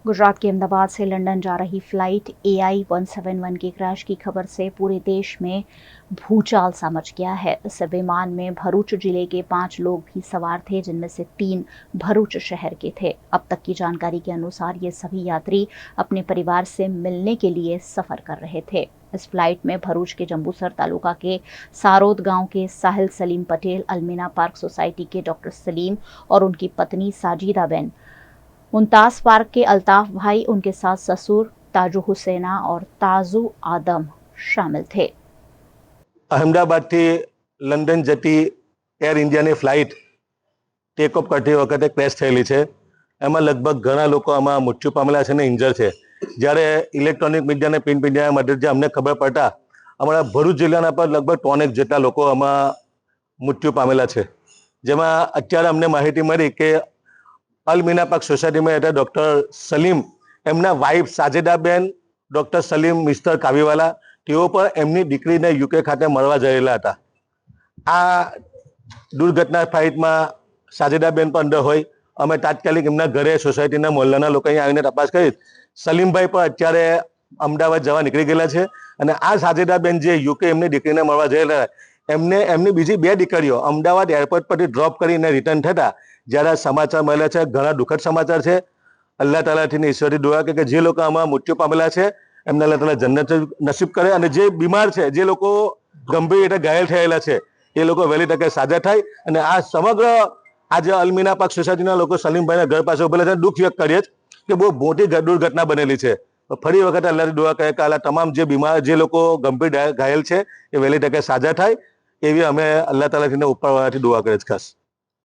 गुजरात के अहमदाबाद से लंदन जा रही फ्लाइट AI-171 के क्रैश की खबर से पूरे देश में भूचाल सा मच गया है। इस विमान में भरूच जिले के 5 लोग भी सवार थे, जिनमें से 3 भरूच शहर के थे। अब तक की जानकारी के अनुसार ये सभी यात्री अपने परिवार से मिलने के लिए सफर कर रहे थे। इस फ्लाइट में भरूच के जंबूसर तालुका के सारोद गांव के साहिल सलीम पटेल, अलमीना पार्क सोसाइटी के डॉक्टर सलीम और उनकी पत्नी साजिदा बेन, मुमताज पार्क के अल्ताफ भाई, उनके साथ ससुर ताजू हुसैना और ताजू आदम शामिल थे। अहमदाबाद थी लंडन जती एयर इंडिया ની ફ્લાઇટ ટેક ઓફ કરતી વખતે ક્રેશ થયેલી છે। એમાં લગભગ ઘણા લોકો આમાં મૃત્યુ પામેલા છે ને ઇન્જર છે। જ્યારે ઇલેક્ટ્રોનિક મીડિયાને પ્રિન્ટ મીડિયા માટે જે અમને ખબર પડતા અમારા ભરૂચ જિલ્લાના પર લગભગ 3 જેટલા લોકો આમાં મૃત્યુ પામેલા છે। જેમાં અત્યારે અમને માહિતી મળી કે अलमीना पार्क सोसायटी में रहता डॉक्टर सलीम एमना wife Sajidaben doctor Salim mister Kaviwala तेओ पर एमनी दीकरीने यूके खाते मळवा जयेला हता। आ दुर्घटना फ्लाइट में साजिदाबेन पर अंदर होय अमे तात्कालिक एमना घरे सोसायटीना मोहल्लाना लोको અહીં આવીને તપાસ કરી સલીમભાઈ પર અત્યારે અમદાવાદ જવા નીકળી ગયેલા છે અને આ સાજિદાબેન જે યુકે એમની દીકરીને મળવા જયેલા એમને એમની બીજી 2 દીકરીઓ અમદાવાદ એરપોર્ટ પરથી ડ્રોપ કરીને રિટર્ન થતા જ્યારે સમાચાર મળ્યા છે ઘણા દુઃખદ સમાચાર છે। અલ્લાહ તાલાથી ઈશ્વરી દુઆ કે જે લોકો આમાં મૃત્યુ પામેલા છે એમને અલ્લાહ તાલા જન્નત નસીબ કરે અને જે બીમાર છે જે લોકો ગંભીર રીતે ઘાયલ થયેલા છે એ લોકો વહેલી તકે સાજા થાય અને આ સમગ્ર આજે અલમીના પાર્ક સોસાયટીના લોકો સલીમભાઈના ઘર પાસે ઉભેલા છે દુઃખ વ્યક્ત કરીએ કે બહુ મોટી દુર્ઘટના બનેલી છે। ફરી વખત અલ્લાહની દુઆ કરે કે આ તમામ જે બીમાર જે લોકો ગંભીર ઘાયલ છે એ વહેલી તકે સાજા થાય એવી અમે અલ્લાહ તાલાથી ઉપરવાળાથી દુઆ કરીએ ખાસ।